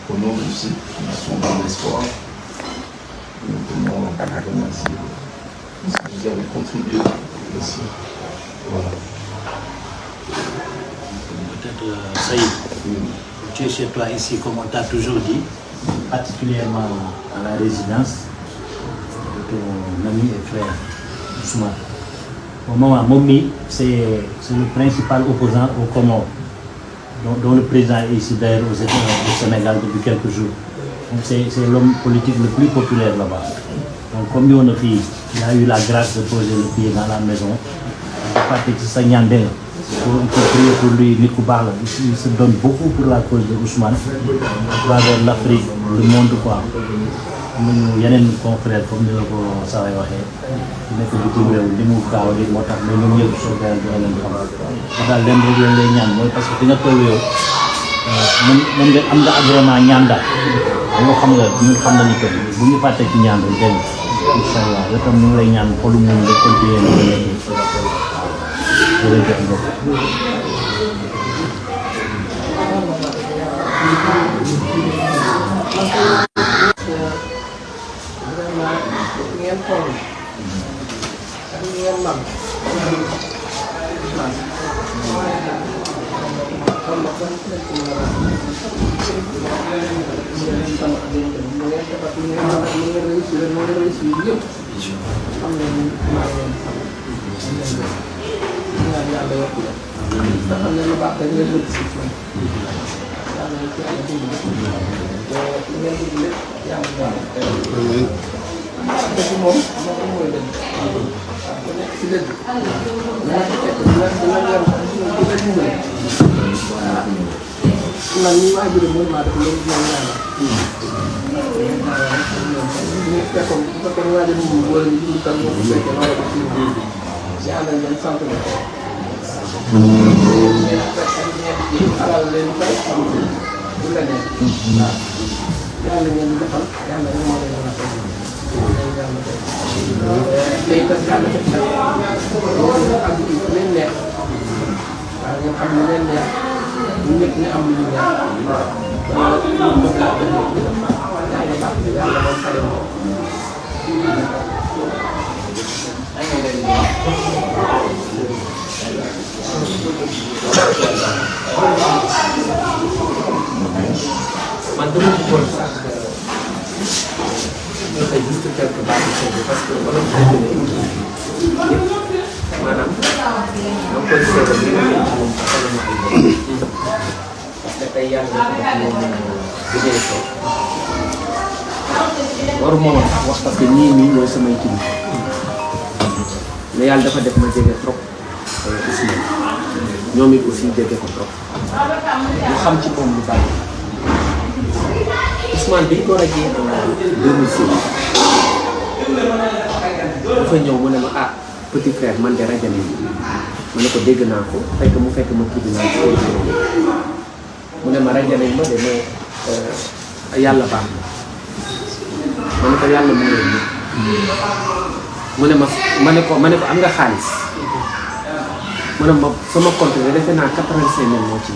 au nom de ceux qui sont dans l'espoir, nous tenons à vous remercier parce que vous avez contribué aussi. Voilà. Peut-être, Saïd, tu es chez toi ici, comme on t'a toujours dit, particulièrement à la résidence de ton ami et frère Ousmane. Au moment Momi, c'est le principal opposant au Comores, dont le président est ici d'ailleurs au Sénégal depuis quelques jours. Donc c'est l'homme politique le plus populaire là-bas. Donc comme nous on a fait, il a eu la grâce de poser le pied dans la maison. On peut prier pour lui, il se donne beaucoup pour la cause de Ousmane, à travers l'Afrique, le monde quoi. Il y a un confrère comme nous l'avons savait qui n'est que du tout li mu gaaw li moo tax mais ñoom ñëpp soo gaaw dina leen xam daal leen rek leen lay ñaan mooy parce que fi nga toll yow mën nga am nga agrément ñaan daal dañoo xam nga ñun xam nañu ko bu ñu fàtte ci ñaan rek dégg incha allah yow tam ñu ngi lay ñaan xolu moom nga continuer nga nekk jërëjëf mbokk ngeen xool ak ngeen man xam nga kon nekk na ngeen réussir yëpp xam ne maa ngi leen xam ñaan yàlla yokk la te xam ne lu baax rek ngeen bëgg si man yàlla ci yàlla dimbali te li ngeen bëgg lépp yàlla dëgg moom moo ko mooy dëgg waaw ku nekk si dëgg dina ko fekk dina yor dina dimbali man nii waa jërëm mooy maa def loolu dina ñaan ñu fekkoon bu fekkoon waa jërëm moom boole ñu dund kan moo ko fekkee wala ko fii yàlla leen sant la alal leen fay du la ne waaw yàlla ngeen di defal yàlla rek moo leen mën a fay tey kat yàlla def na ak leen neex waaw ngeen xam ne leen neex ñu ñëpp ñu am lu ñu neex waaw ñu bëgg laa def yàlla baax na yàlla moom xale moom man dama bëggoon sax ñu koy juste quelque part parce que wala mu koy yëpp maanaam da koy seetlu li nga xam moom xamal ma ay parce que tey yàlla na ko def moom liggéey ko waruma woon sax wax parce que ñii ñooy samay kilifa mais yàlla dafa def ma jege trop Ousmane ñoom it aussi jege ko trop ñu xam ci moom lu bari Ousmane bi ñu ko rajee en 2006 dafa ñëw mu ne ma ah petit frère man de rajo nañu ma ne ko dégg naa ko fekk mu fekk ma tribunal mu ne ma rajo nañ ma de mais yàlla baax na ma ne ko yàlla mu ngi mu ne ma ne ko am nga xaalis mu ne ma sama compte bi defe naa 85 000 moo ci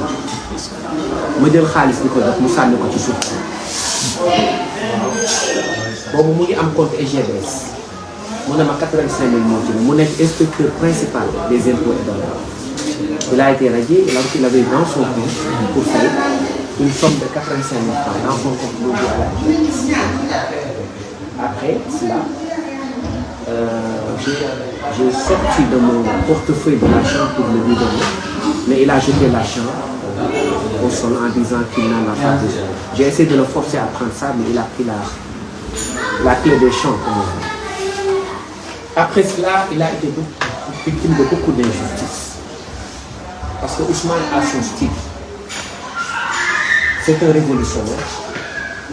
ma jël xaalis bi ko def mu sànni ko ci suuf boobu mu ngi am compte EGDS mu ne ma 85 000 moo ci mu nekk inspecteur principal des impôts et domaines. Il a été radié et alors qu'il avait dans son compte pour ça une somme de 85 000 francs dans son compte logé à la EGDS. Après cela, j'ai sorti de mon portefeuille de l'argent pour le lui donner, mais il a jeté l'argent au sol en disant qu'il n'en a pas besoin. J'ai essayé de le forcer à prendre ça, mais il a pris la clé des champs. Après cela, il a été victime de beaucoup d'injustices. Parce que Ousmane a son style. C'est un révolutionnaire.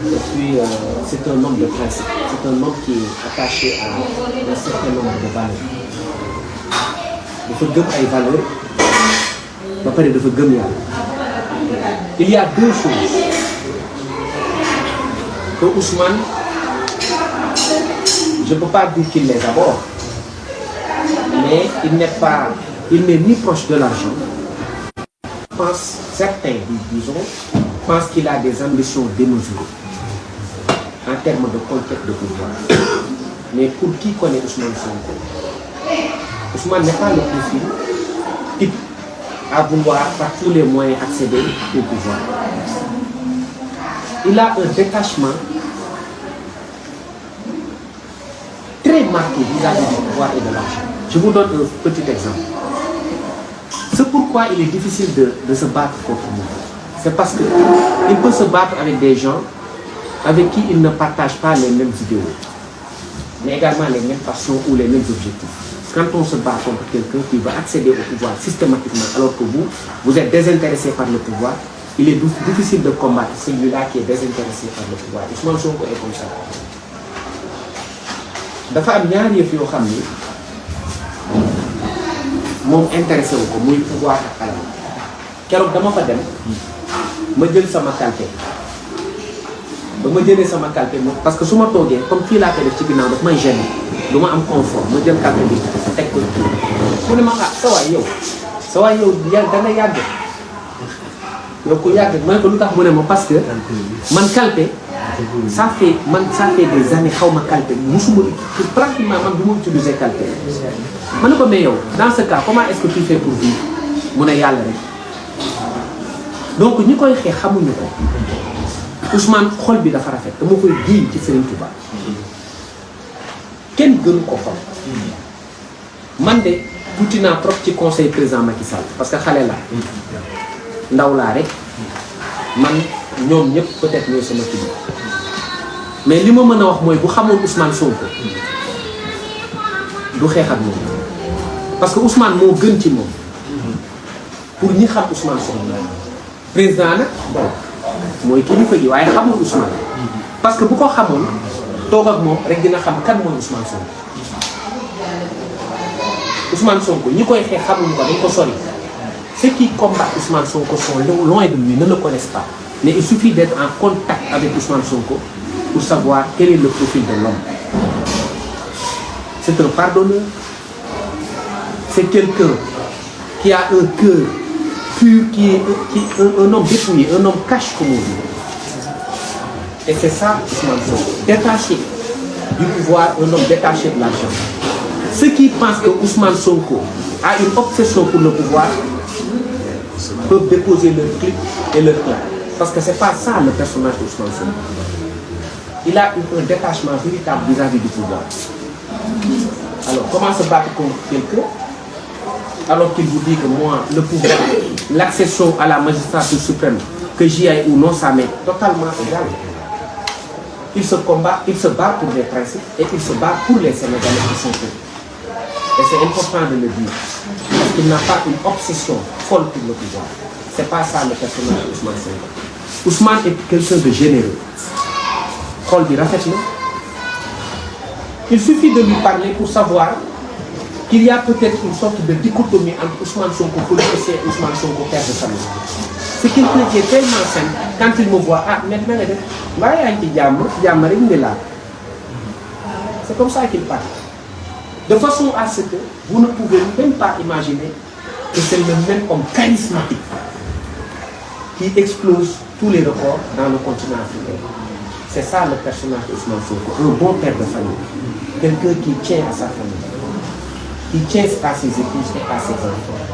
Et puis, c'est un homme de principe. C'est un homme qui est attaché à un certain nombre de valeurs. Il faut gagner des valeurs. Il y a deux choses que Ousmane, je ne peux pas dire qu'il les aborde, mais il n'est ni proche de l'argent. Je pense, certains, disons, pense qu'il a des ambitions démesurées en termes de conquête de pouvoir. Mais pour qui connaît Ousmane Sonko, Ousmane n'est pas le profil type à vouloir par tous les moyens accéder au pouvoir. Il a un détachement très marqué vis-à-vis du pouvoir et de l'argent. Je vous donne un petit exemple. C'est pourquoi il est difficile de se battre contre nous. C'est parce qu'il peut se battre avec des gens avec qui il ne partage pas les mêmes idéaux, mais également les mêmes passions ou les mêmes objectifs. Quand on se bat contre quelqu'un qui va accéder au pouvoir systématiquement, alors que vous êtes désintéressé par le pouvoir, il est difficile de combattre celui-là qui est désintéressé par le pouvoir. Ousmane Sonko est comme ça. dafa am ñaari yëf yoo xam ni moom intéressé wu ko muy pouvoir ak alal. Keroog dama fa dem ma jël sama kalpe ba ma jëlee sama kalpe parce que su ma toogee comme fii laa koy def ci ginnaaw daf may gêner du ma am confort ma jël kalpe bi teg ko mu ne ma ah sa waay yow dana yàgg yow ku yàgg ma ne ko lu tax mu ne ma parce que man kalpe ça fait des années xaw ma kalpe musuma pratiquement man du ma utiliser kalpe ma ne ko mais yow dans ce cas comment est-ce que tu fais pour vivre mu ne yàlla rek. Donc ñi koy xeex xamuñu ko Ousmane xol bi dafa rafet dama koy giiñ ci Serigne Touba kenn gënu ko xol man de tuuti naa trop ci conseil président Macky Sall parce que xale la ndaw laa rek man ñoom ñëpp peut-être ñooy sama kii mais li ma mën a wax mooy bu xamoon Ousmane Sonko du xeex ak moom parce que Ousmane moo gën ci moom pour ñi xam Ousmane Sonko. Président nag bon mooy kilifa gi waaye xamul Ousmane parce que bu ko xamoon toog ak moom rek dina xam kan mooy Ousmane Sonko. Ousmane Sonko ñi koy xeex xamuñu ko dañ ko sori ceux qui combattent Ousmane Sonko sont loin de lui ne le connaissent pas mais il suffit d'être en contact avec Ousmane Sonko pour savoir quel est le profil de l'homme. C'est un pardonneur, c'est quelqu'un qui a un cœur pur, qui est un homme dépouillé, un homme cash comme on dit. Et c'est ça Ousmane Sonko, détaché du pouvoir, un homme détaché de l'argent. Ceux qui pensent que Ousmane Sonko a une obsession pour le pouvoir peuvent déposer leur clip et leur plan. Parce que c'est pas ça le personnage d'Ousmane Sonko. Il a un détachement véritable vis-à-vis du pouvoir. Alors comment se battre contre quelqu'un alors qu'il vous dit que moi, le pouvoir, l'accession à la magistrature suprême, que j'y aille ou non, ça m'est totalement égal. Il se combat, il se bat pour les principes et il se bat pour les Sénégalais qui sont eux. Et c'est important de le dire. Parce qu'il n'a pas une obsession folle pour le pouvoir. C'est pas ça le personnage d'Ousmane Sonko. Ousmane est quelqu'un de généreux. Xol bi rafet na. Il suffit de lui parler pour savoir qu'il y a peut-être une sorte de dichotomie entre Ousmane Sonko policier et Ousmane Sonko père de famille. C'est quelqu'un qui est tellement simple, quand il me voit, ah, maintenant, c'est comme ça qu'il parle. De façon à ce que vous ne pouvez même pas imaginer que c'est le même homme charismatique qui explose tous les records dans le continent africain. C'est ça le personnage d'Ousmane Sonko, un bon père de famille, quelqu'un qui tient à sa famille, qui tient à ses épouses et à ses enfants.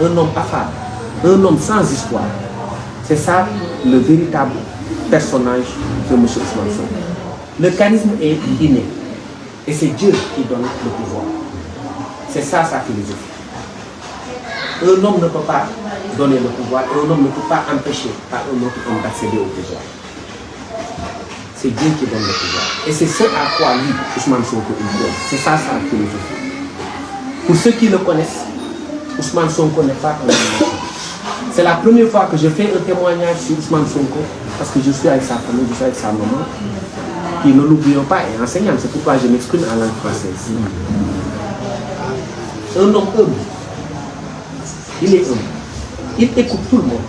Un homme affable, un homme sans histoire. C'est ça le véritable personnage de M. Ousmane Sonko. Le charisme est inné et c'est Dieu qui donne le pouvoir. C'est ça sa philosophie. Un homme ne peut pas donner le pouvoir, un homme ne peut pas empêcher à un autre homme d'accéder au pouvoir. C'est Dieu qui donne le pouvoir. Et c'est ce à quoi lui, Ousmane Sonko, il donne. C'est ça sa philosophie. Pour ceux qui le connaissent, Ousmane Sonko n'est pas un homme. C'est la première fois que je fais un témoignage sur Ousmane Sonko parce que je suis avec sa famille, je suis avec sa maman, qui ne l'oublions pas est enseignante. C'est pourquoi je m'exprime en langue française. Un homme humble. Il est humble. Il écoute tout le monde.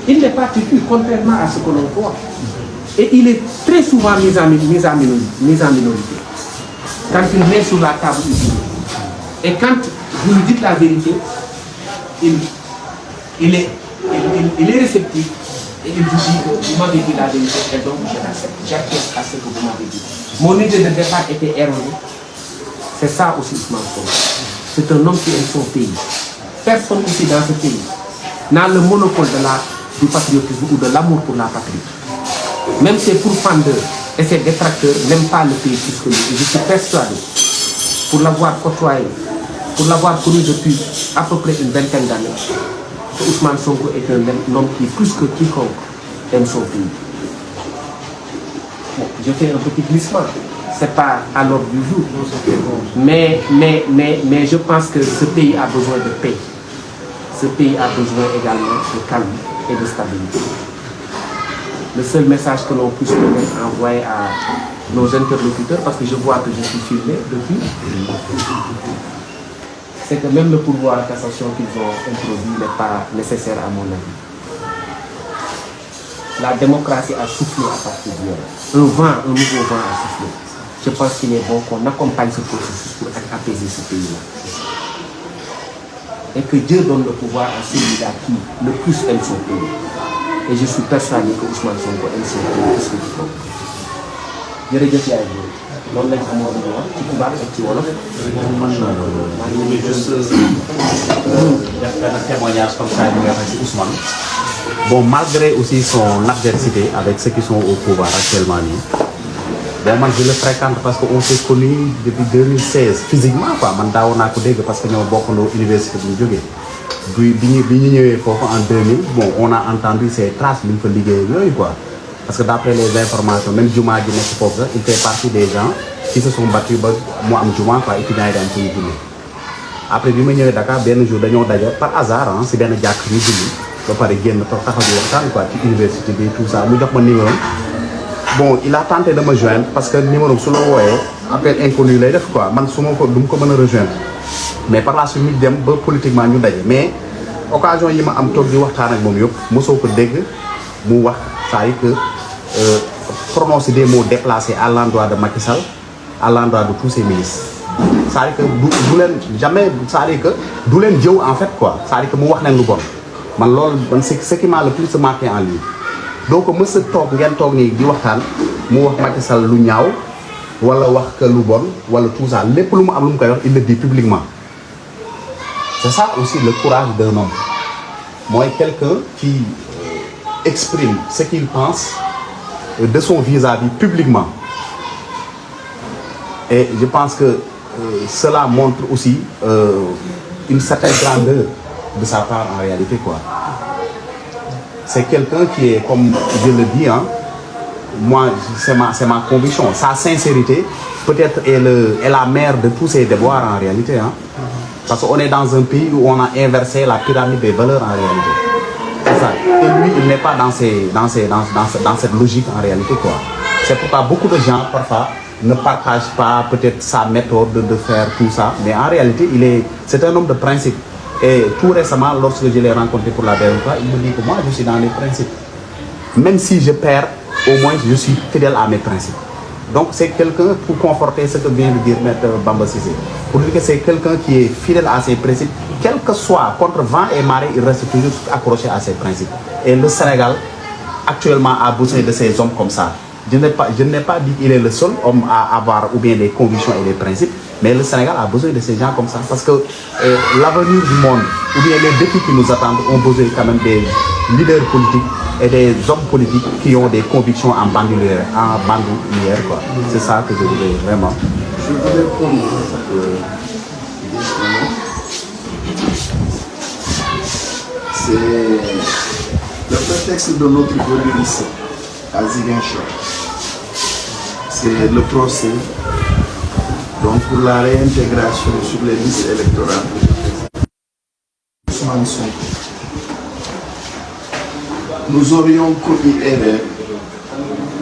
Il n'est pas têtu, contrairement à ce que l'on croit. Et il est très souvent mis en minorité. Quand il met sur la table ici. Et quand vous lui dites la vérité, il est réceptif et il vous dit que vous m'avez dit la vérité et donc je l'accepte. J'acquiesce à ce que vous m'avez dit. Mon idée de départ était erronée. C'est ça aussi Ousmane Sonko. C'est un homme qui aime son pays. Personne aussi dans ce pays n'a le monopole du patriotisme ou de l'amour pour la patrie. Même ses pourfendeurs et ses détracteurs n'aiment pas le pays plus que lui. Et je suis persuadé, pour l'avoir côtoyé, pour l'avoir connu depuis à peu près une vingtaine d'années, que Ousmane Sonko est un homme qui, plus que quiconque, aime son pays. Bon, je fais un petit glissement. C'est pas à l'ordre du jour. Mais je pense que ce pays a besoin de paix. Ce pays a besoin également de calme et de stabilité. Le seul message que l'on puisse envoyer à nos interlocuteurs, parce que je vois que je suis filmé depuis, c'est que même le pouvoir de cassation qu'ils ont introduit n'est pas nécessaire à mon avis. La démocratie a soufflé à partir d'hier. Un nouveau vent a soufflé. Je pense qu'il est bon qu'on accompagne ce processus pour apaiser ce pays-là. Et que Dieu donne le pouvoir à celui-là qui le plus aime son pays. Et je suis persuadé que Ousmane Sonko aime son pays plus que quiconque. jërëjëf yaay boobu loolu lañ amoon lu wax ci tubaab ak ci wolof. juste def benn témoignage comme ça ñu waxee ci Ousmane. Bon, malgré aussi son adversité avec ceux qui sont au pouvoir actuellement, bon, moi je le fréquente parce qu'on s'est connus depuis 2016 physiquement quoi. Man daawoon naa ko dégg parce que ñoo bokkandoo université bu ñu jógee. bi ñu ñëwee foofu en 2000 bon on a entendu ces traces bi ñu fa liggéey yooyu quoi. Parce que d'après les informations même jumaa ji nekk foofu sax il fait partie des gens qui se sont battus ba mu am jumaa quoi étudiants yi daan suñu julli. Après bi ma ñëwee Dakar benn jour dañoo daje par hasard ah si benn jàkk ñu julli ba pare génn taxaw di waxtaan quoi ci université bi tout ça mu jox ma numéro. Bon il a tenté de me joindre parce que numéro su la wooyee appel inconnu lay def quoi man su ma ko du ma ko mën a rejoindre mais par la suite ñu dem ba politiquement ñu daje mais occasion yi ma am toog di waxtaan ak moom yëpp mosoo ko dégg mu wax saa yi que prononcer des mots déplacés à l'endroit de Macky Sall à l'endroit de tous ses ministres. C'est-à-dire que du leen jamais c'est-à-dire que du leen jëw en fait quoi c'est-à-dire que mu wax leen lu bon man loolu man ce qui m'a le plus marqué en lui. Donc mës a toog ngeen toog nii di waxtaan mu wax Macky Sall lu ñaaw wala wax que lu bon wala tout ça lépp lu mu am lu mu koy wax il le dit publiquement. C'est ça aussi le courage d'un homme. Moi quelqu'un qui exprime ce qu'il pense de son vis-à-vis publiquement. Et je pense que cela montre aussi une certaine grandeur de sa part en réalité quoi. C'est quelqu'un qui est, comme je le dis, hein, moi, c'est ma conviction. Sa sincérité, peut-être, est la mère de tous ces déboires en réalité. Hein. Parce qu'on est dans un pays où on a inversé la pyramide des valeurs en réalité. C'est ça. Et lui, il n'est pas dans cette logique en réalité. Quoi. C'est pourquoi beaucoup de gens, parfois, ne partagent pas peut-être sa méthode de faire tout ça. Mais en réalité, c'est un homme de principe. Et tout récemment, lorsque je l'ai rencontré pour la dernière fois, il me dit que moi, je suis dans les principes. Même si je perds, au moins, je suis fidèle à mes principes. Donc, c'est quelqu'un, pour conforter ce que vient de dire Maître Bamba Cissé, pour dire que c'est quelqu'un qui est fidèle à ses principes, quel que soit, contre vent et marée, il reste toujours accroché à ses principes. Et le Sénégal, actuellement, a besoin de ces hommes comme ça. Je n'ai pas dit qu'il est le seul homme à avoir ou bien des convictions et des principes, mais le Sénégal a besoin de ces gens comme ça parce que l'avenir du monde ou bien les défis qui nous attendent ont besoin quand même des leaders politiques et des hommes politiques qui ont des convictions en bandoulière quoi. C'est ça que je voulais vraiment. Je voulais prendre c'est le prétexte de notre venue ici à Ziguinchor. C'est le procès donc pour la réintégration sur les listes électorales Ousmane Sonko. Nous aurions commis erreur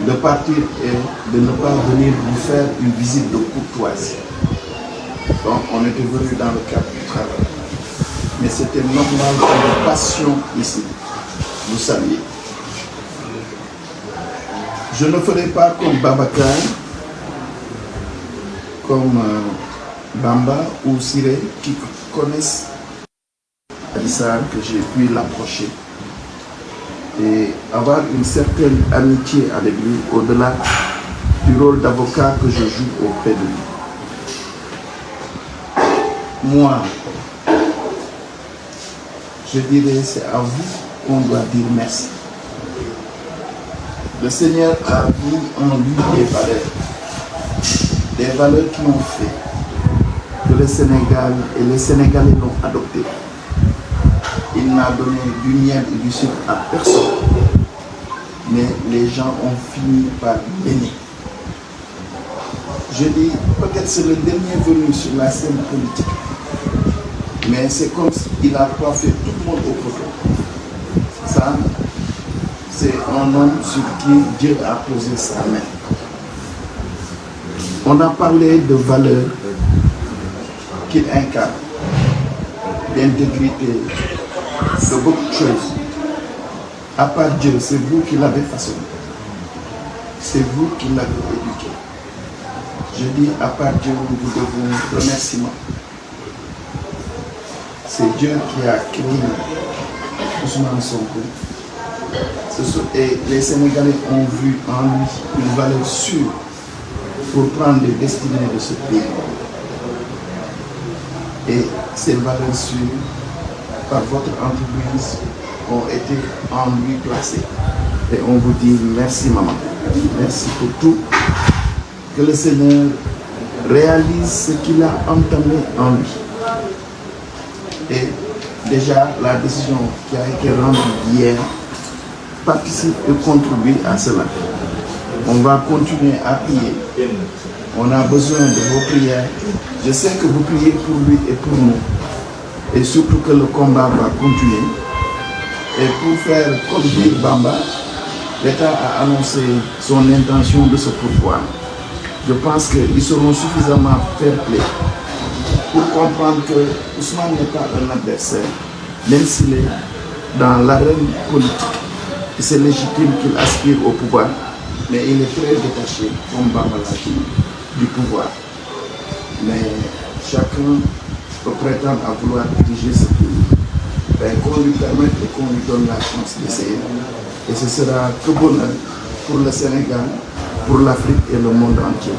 de partir et de ne pas venir vous faire une visite de courtoisie. Donc on était venu dans le cadre du travail. Mais c'était normal que nous passions ici. Vous saviez. Je ne ferai pas comme Babacar, comme Bamba ou Siré qui connaissent Adissar, que j'ai pu l'approcher. et avoir une certaine amitié avec lui au-delà du rôle d'avocat que je joue auprès de lui. Moi, je dirais c'est à vous qu'on doit dire merci. Le Seigneur a mis en lui des valeurs qui ont fait que le Sénégal et les Sénégalais l'ont adopté. Il n'a donné du miel et du sucre à personne, mais les gens ont fini par l'aimer. Je dis, peut-être c'est le dernier venu sur la scène politique, mais c'est comme s'il a coiffé tout le monde au poteau. Ça, c'est un homme sur qui Dieu a posé sa main. On a parlé de valeurs qu'il incarne, d'intégrité, de beaucoup de choses. À part Dieu, c'est vous qui l'avez façonné. C'est vous qui l'avez éduqué. Je dis, à part Dieu, nous vous devons remerciement. C'est Dieu qui a créé Ousmane Sonko. Et les Sénégalais ont vu en lui une valeur sûre pour prendre les destinées de ce pays. Et ces valeurs sûres, par votre entreprise, ont été en lui placées. Et on vous dit merci maman. Merci pour tout. Que le Seigneur réalise ce qu'il a entamé en lui. Et déjà, la décision qui a été rendue hier participe et contribue à cela. On va continuer à prier. On a besoin de vos prières. Je sais que vous priez pour lui et pour nous. Et surtout que le combat va continuer. Et pour faire comme dit Bamba, l'État a annoncé son intention de se pourvoir. Je pense qu'ils seront suffisamment fair-play pour comprendre que Ousmane n'est pas un adversaire, même s'il est dans l'arène politique. C'est légitime qu'il aspire au pouvoir, mais il est très détaché, comme Bamba l'a dit, du pouvoir. Mais chacun peut prétendre à vouloir diriger ce pays. Qu'on lui permette et qu'on lui donne la chance d'essayer. Et ce sera que bonheur pour le Sénégal, pour l'Afrique et le monde entier.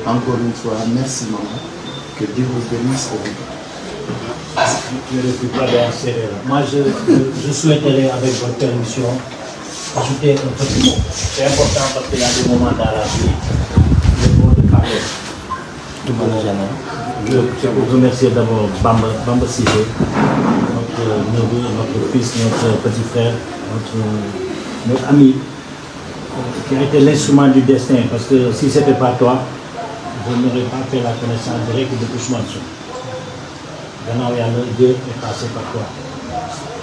Encore une fois, merci maman. Que Dieu vous bénisse et vous bénisse. Moi, je souhaiterais, avec votre permission, ajouter un petit mot. C'est important parce qu'il y a des moments dans la vie, le mot de parler. Je vous remercie d'abord Bamba Cissé, notre neveu, notre fils, notre petit frère, notre ami, qui a été l'instrument du destin. Parce que si ce n'était pas toi, je n'aurais pas fait la connaissance directe de Ousmane Sonko. Maintenant, Dieu est passé par toi.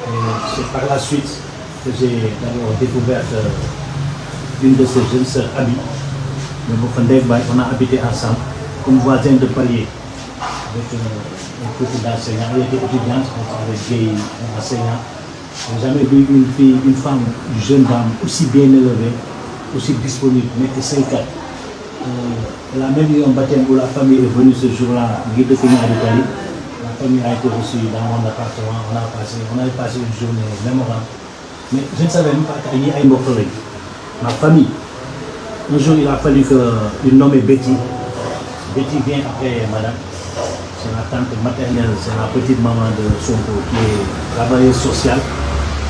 Et c'est par la suite que j'ai découvert une de ces jeunes sœurs, Abi. On a habité ensemble comme voisins de palier avec un couple d'enseignants. Elle était étudiante, avec des enseignants. Je n'ai jamais vu une fille, une femme, une jeune dame aussi bien élevée, aussi disponible, mais que 5 ans. Elle a même eu un baptême où la famille est venue ce jour-là, guide de finir à l'Italie. La famille a été reçue dans mon appartement, on avait passé une journée mémorable. Mais je ne savais même pas qu'il y a une autre. Ma famille, un jour il a fallu qu'une nommée Betty. Betty vient après madame. C'est la tante maternelle, c'est la petite maman de Sonko qui est travailleuse sociale.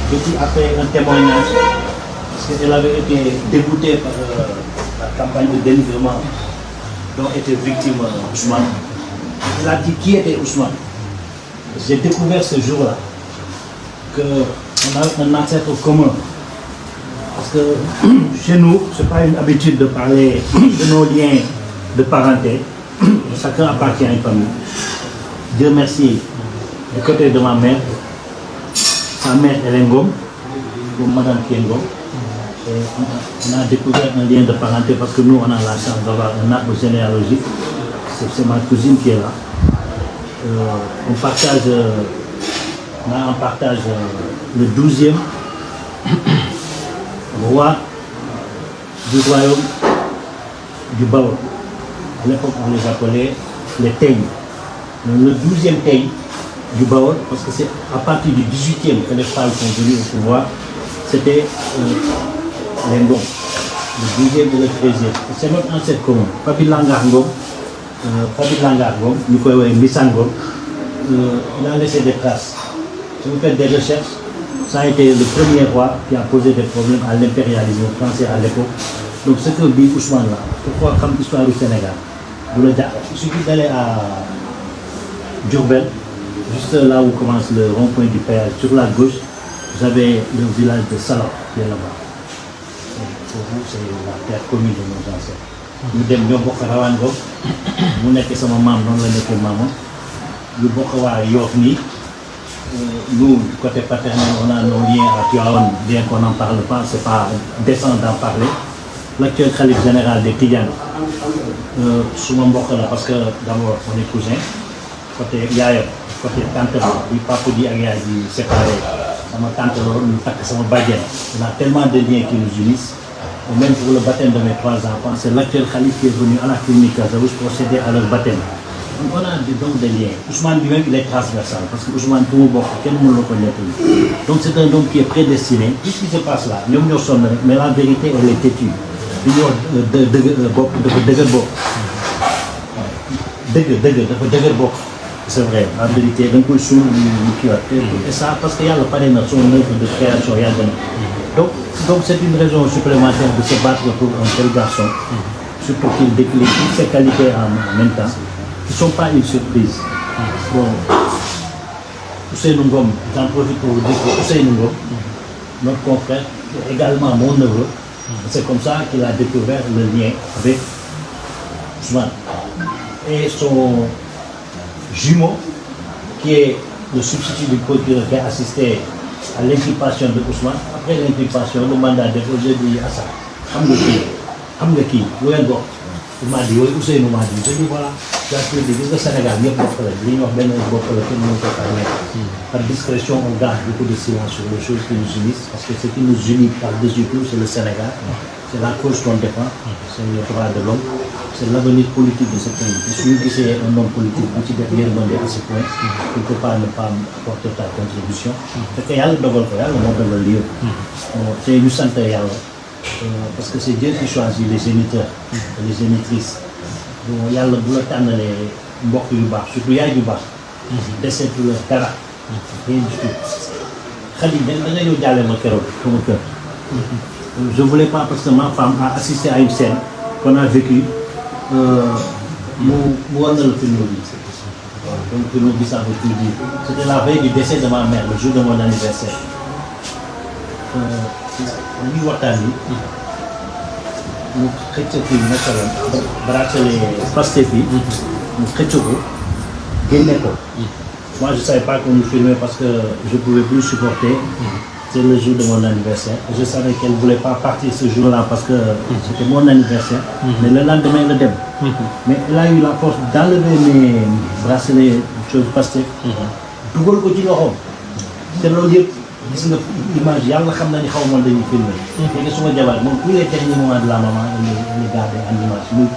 Betty a fait un témoignage parce qu'elle avait été dégoûtée par la campagne de dénigrement dont était victime Ousmane. Elle a dit qui était Ousmane. J'ai découvert ce jour-là qu'on a un ancêtre commun. Parce que chez nous, ce n'est pas une habitude de parler de nos liens de parenté. Chacun appartient à une famille. Dieu merci, du côté de ma mère, sa mère est Ngom, comme Madame Kiengom. On a découvert un lien de parenté parce que nous, on a la chance d'avoir un arbre généalogique. C'est ma cousine qui est là. On a en partage le 12e roi du royaume du Baol. À l'époque, on les appelait les Teignes. Le 12e Teigne du Baol, parce que c'est à partir du 18e que les femmes sont venues au pouvoir, c'était les Ngom, le 12e et le 13e. C'est notre ancêtre commun. Papi Langar Ngom, nous connaissons Mbissane Ngom, il a laissé des traces. Si vous faites des recherches, ça a été le premier roi qui a posé des problèmes à l'impérialisme français à l'époque. Donc ce que dit Ousmane là, pourquoi comme l'histoire du Sénégal, il suffit d'aller à Diourbel, juste là où commence le rond-point du péage, sur la gauche, vous avez le village de Salop qui est là-bas. Pour vous, c'est la terre commune de nos ancêtres. Nous dem ñoo bokk rawaan go mu nekk sama maam noonu la nekkee maamam ñu bokk waa Yoff nii nous du côté paternel on a nos liens à Tivaouane bien qu'on n'en parle pas c'est pas décent d'en parler. L'actuel khalife général des Tidianes suma mbokk la parce que d'abord on est cousins côté yaayam côté tante bi papa ji ak yaay ji séparé sama tante loolu ñu takk sama bàjjen on a tellement de liens qui nous unissent. Et même pour le baptême de mes 3 enfants, c'est l'actuel khalife qui est venu à la clinique Kazaouche pour procéder à leur baptême. Donc on a donc des liens. Ousmane lui-même, il est transversal, parce que Ousmane tout le monde, quel monde le connaît. Donc c'est un homme qui est prédestiné. Tout ce qui se passe là, nous nous sommes, mais la vérité, elle est têtue. C'est vrai, la vérité, d'un coup, et ça, parce qu'il y a le parrain son œuvre de création, il y a donc c'est une raison supplémentaire de se battre pour un tel garçon, surtout qu'il décline toutes ses qualités en même temps, qui ne sont pas une surprise. Bon, Ousseynou Ngom, j'en profite pour vous dire que Ousseynou Ngom, notre confrère, est également mon neveu, c'est comme ça qu'il a découvert le lien avec Ousmane. Et son jumeau, qui est le substitut du procureur qui a assisté à l'inculpation de Ousmane. Après l'inculpation, le mandat déposé dit à ça. Il m'a dit, oui, Ousseynou m'a dit, je dis voilà, tu as pu dire que le Sénégal, il y a beaucoup de par discrétion, on garde beaucoup de silence sur les choses qui nous unissent, parce que ce qui nous unit par-dessus tout, c'est le Sénégal, c'est la cause qu'on défend, c'est le droit de l'homme, c'est l'avenir politique de ce pays. Si celui qui est un homme politique, qui est bien demandé à ce point, il ne peut pas ne pas apporter ta contribution. C'est qu'il y a le dogal, il y a le monde de l'île. C'est une santé, parce que c'est Dieu qui choisit les géniteurs et les génitrices. Donc, il y a le boulot de les mbokk yu baax, surtout yaay yu baax. Deseetu la dara. Rien du tout. Khady, da nga ñëw jàlle ma keroog sama kër. Je ne voulais pas parce que ma femme a assisté à une scène qu'on a vécue. mu war na la film bi. Donc film bi ça veut tout dire. C'était la veille du décès de ma mère, le jour de mon anniversaire. Dañuy waxtaan yi mu xëcc kii naka la bracelet Pastef yi mu xëcc ko génne ko. Moi je savais pas qu'on nous filmait parce que je pouvais plus supporter. C'est le jour de mon anniversaire. Je savais qu'elle ne voulait pas partir ce jour-là parce que c'était mon anniversaire. Mais le lendemain, elle dem. Mais elle a eu la force d'enlever mes bracelets, choses Pastef. dugal ko ci loxoom. te loolu yëpp gis nga image yàlla xam na ni xaw ma dañuy filmé. léegi suma jabar moom tous les derniers moments de la maman elle est gardée en image muy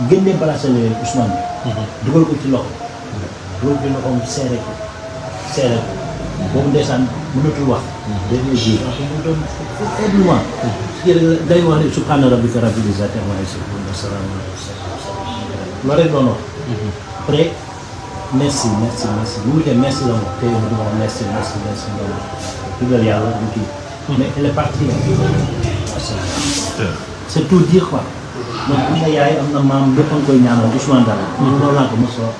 génne bracelet Ousmane bi. dugal ko ci loxo. dugal ko ci loxoom seere ko seere ko. boobu ndeysaan mënatul wax. dernier jour parce que mu doon faiblement. day wax ne subhaana rabbika rabbil izzati ammaa yasifuun wa salaamun alal mursaliin. loolu rek doon wax. après merci bu mu tee merci la wax te yow du ma wax merci loolu. dugal yàlla du kii. mais elle est partie. c'est tout dire quoi. donc am na yaay am na maam lépp a ngi koy ñaanal Ousmane dara. loolu laa ko mos a wax.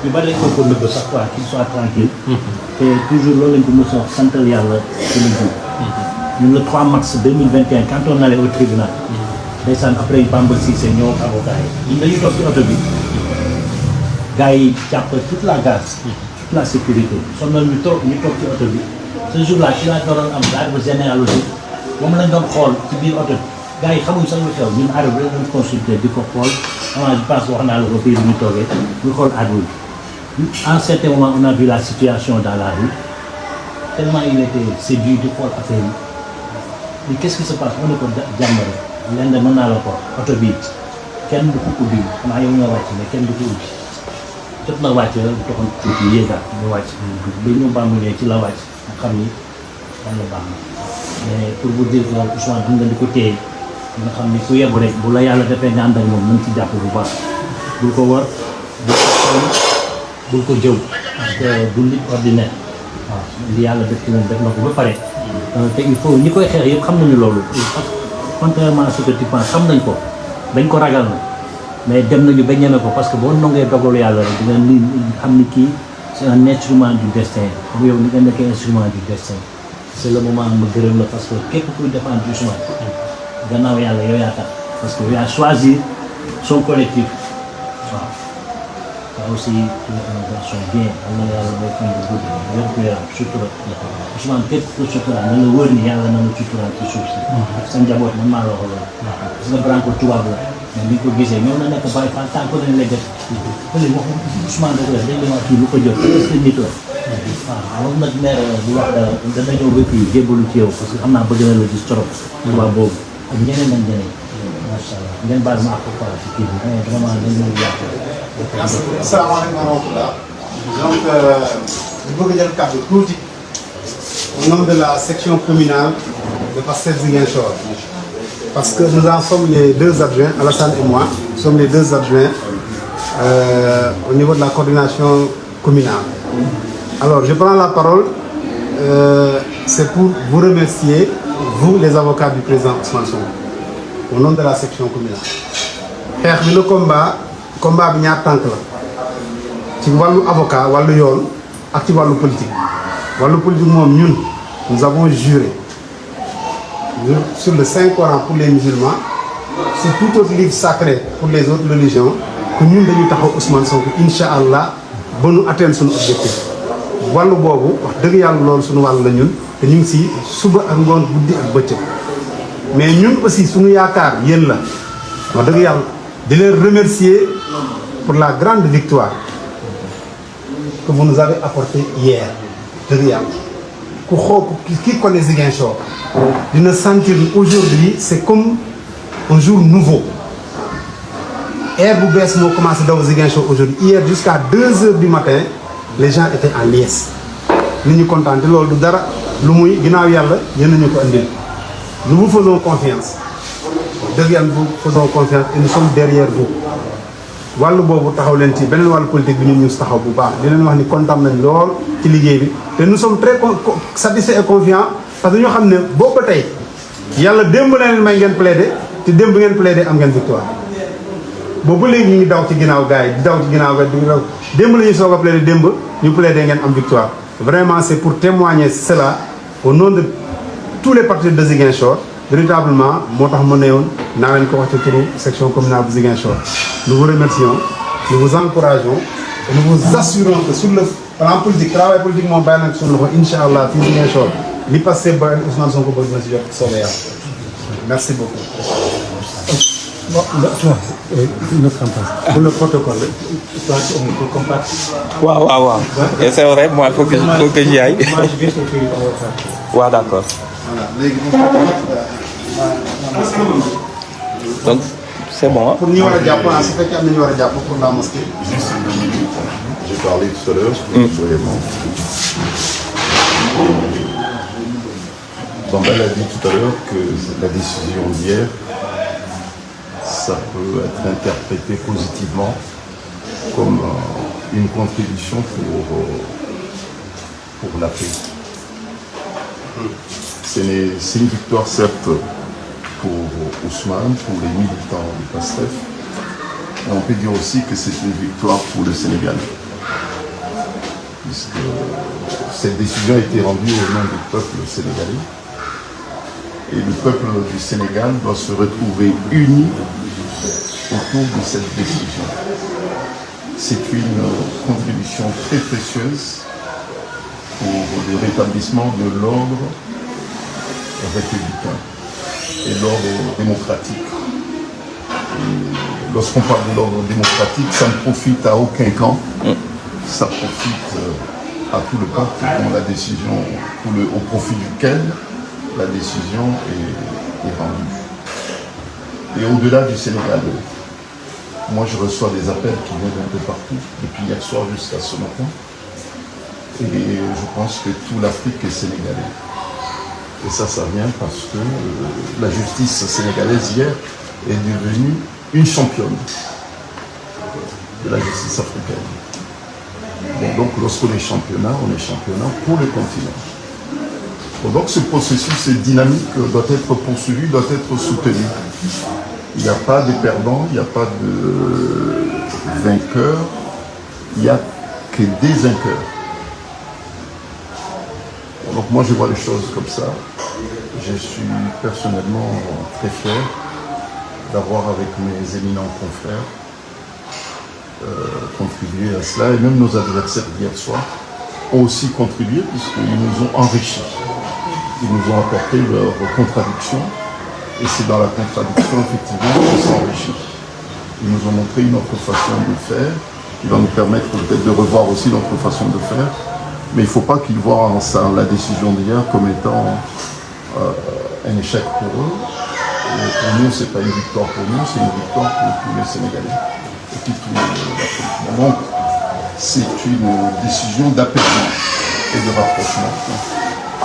ñu bari lañ ko nëbb sax quoi qu'il soit tranquille. te toujours loolu lañ ko mos a wax santal yàlla ci lu jub. ñun le 3 mars 2021 quand on allait au tribunal. ndeysaan après Bamba Cissé ñëw avocat yi. ñun dañuy toog ci oto bi. gars yi jàpp toute la gaz. toute la sécurité. sonal ñu toog ci oto bi. ce jour-là ci laa doon am arbre généalogique moom lañ doon xool ci biir oto bi. gars yi xamuñ sax lu xew ñun arbre la doon consulter di ko xool. je pense wax naa la ko fii bi ñu toogee ñu xool arbre bi. En certain moment on a vu la situation dans la rue tellement il était séduit di xool affaire yi mais qu'est-ce qui se passe on ne ko jàmm rek lenn mën naa la ko oto bii kenn du ko ubbi xanaa yow nga wàcc mais kenn du ko ubbi jot na wàcc la doxoon tuuti yéegaat ñu wàcc ba ñu bàmbulee ci la wàcc nga xam ni yàlla baax na mais pour vous dire que Ousmane xam nga di ko téye nga xam ni ku yebu rek bu la yàlla defee nga ànd ak moom nañ ci jàpp bu baax bul ko war bul ko jëw parce que du nit ordinaire waaw li yàlla def ci moom def na ko ba pare te il faut ñi koy xeex yëpp xam nañu loolu parce que contrairement à ce que tu penses xam nañ ko dañ ko ragal na mais dem nañu ba ñeme ko parce que boo nongee dogalu yàlla rek dina ni xam ni kii c'est un instrument du destin comme yow ni nga nekkee instrument du destin c'est le moment ma gërëm la parce que képp kuy défendre Ousmane gannaaw yàlla yow yaa tax parce que yow yaa choisir son collectif waaw waaw aussi tu es un garçon bien am na yàlla mooy fan bu gudd wér gu yaram sutura Ousmane képp ku sutura na la wër ni yàlla na la sutura ci suuf si sa njaboot man maa la wax loolu parce que Branco tubaab la mais ni ko gisee ñoom na nekk bàyyi fan tant que dañ lay def pële wax Ousmane rek la dañ dema kii lu ko jot est-ce que nit la waaw moom nag maire di wax dana ñëw ba fii jébbalu ci yow parce que xam naa bëgg na la gis trop tubaab boobu ak ñeneen ak ñeneen macha allah ngeen baal ma ak quoi ci kii bi mais vraiment dañ leen yàq asalaamaaleykum wa rahmatulah. Donc, je bëgg jël kàddu tuuti au nom de la section communale de Pastef Ziguinchor. Parce que nous en sommes les deux adjoints, Alassane et moi, nous sommes les deux adjoints au niveau de la coordination communale. Alors, je prends la parole, c'est pour vous remercier, vous les avocats du président Ousmane Sonko, au nom de la section communale. xeex bi le combat bi ñaar tànk la ci wàllu avocat wàllu yoon ak ci wàllu politique moom ñun nous avons juré sur le Saint-Coran pour les musulmans sur tout autre livre sacré pour les autres religions que ñun dañuy taxaw Ousmane Sonko incha allah ba nu atteindre suñu objectif wàllu boobu wax dëgg yàlla loolu suñu wàll la ñun te ñu ngi si suba ak ngoon guddi ak bëccëg mais ñun aussi suñu yaakaar yéen la wax dëgg yàlla di leen remercier pour la grande victoire que vous nous avez apportée hier dëgg yàlla ku xool qui connaît Ziguinchor dina sentir aujourd'hui c'est comme un jour nouveau air bu bees moo commencé daw Ziguinchor aujourd'hui hier jusqu'à 2 heures du matin les gens étaient en liesse nit ñu kontaan te loolu du dara lu muy ginnaaw yàlla yéen ñu ko andil nous vous faisons confiance dëgg yàlla nous faisons confiance et nous sommes derrière vous wàllu boobu taxaw leen ci beneen wàllu politique bi ñun ñu taxaw bu baax di leen wax ni kontaan nañ lool ci liggéey bi te nous sommes très satisfaits et confiants parce que ñu xam ne boobu ba tey yàlla démb na leen may ngeen plaider te démb ngeen plaider am ngeen victoire boobu léegi ñu ngi daw ci ginnaaw gars yi di daw ci ginnaaw gars yi daw démb la ñuy soog a plaider démb ñu plaider ngeen am victoire vraiment c'est pour témoigner cela au nom de tous les partis de Ziguinchor véritablement moo tax ma ne woon naa leen ko wax ci turu section communale de Ziguinchor. Nous vous remercions, nous vous encourageons et nous vous assurons que sur le plan politique travail politique moom bàyyi nañ ko suñu loxo incha allah fii Ziguinchor li passé ba Ousmane Sonko bëgg na si jot soobee yàlla. Merci beaucoup. Bon, notre campagne. Pour le protocole, toi, on peut combattre. Waaw. Et c'est vrai, moi, faut que j'y aille. Moi, je vais t'écrire dans votre carte. Waaw, d'accord. Voilà, léegi Donc, c'est bon. pour ñu war a jàpp su fekkee am na ñu war a jàpp pour la mosquée. Juste une minute. J'ai parlé tout à l'heure, brièvement. Donc elle a dit tout à l'heure que la décision d'hier, ça peut être interprété positivement comme une contribution pour la paix. C'est une victoire certes pour Ousmane, pour les militants du PASTEF, mais on peut dire aussi que c'est une victoire pour le Sénégal, puisque cette décision a été rendue au nom du peuple sénégalais, et le peuple du Sénégal doit se retrouver uni autour de cette décision. C'est une contribution très précieuse pour le rétablissement de l'ordre républicain et l'ordre démocratique. Et lorsqu'on parle de l'ordre démocratique, ça ne profite à aucun camp, ça profite à tout le peuple dont la décision, au profit duquel la décision est rendue. Et au-delà du Sénégal, moi je reçois des appels qui viennent un peu partout, depuis hier soir jusqu'à ce matin. Et je pense que toute l'Afrique est sénégalaise. Et ça vient parce que la justice sénégalaise hier est devenue une championne de la justice africaine. Bon, donc lorsqu'on est championnat pour le continent. Bon, donc ce processus dynamique doit être poursuivi, doit être soutenu. Il n'y a pas de perdants, il n'y a pas de vainqueurs, il n'y a que des vainqueurs. Donc moi je vois les choses comme ça. Je suis personnellement très fier d'avoir avec mes éminents confrères contribué à cela. Et même nos adversaires d'hier soir ont aussi contribué puisqu'ils nous ont enrichis. Ils nous ont apporté leurs contradictions. Et c'est dans la contradiction effectivement qu'on s'enrichit. Ils nous ont montré une autre façon de faire qui va nous permettre peut-être de revoir aussi notre façon de faire. Mais il ne faut pas qu'ils voient en ça la décision d'hier comme étant un échec pour eux. Et pour nous, ce n'est pas une victoire pour nous, c'est une victoire pour tous les Sénégalais. Et puis tous les... Donc, c'est une décision d'apaisement et de rapprochement.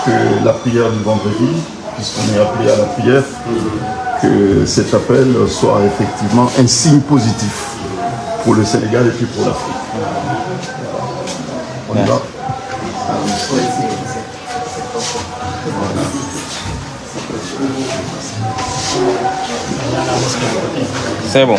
Que la prière du vendredi, puisqu'on est appelé à la prière, que cet appel soit effectivement un signe positif pour le Sénégal et puis pour l'Afrique. On y va. C'est bon.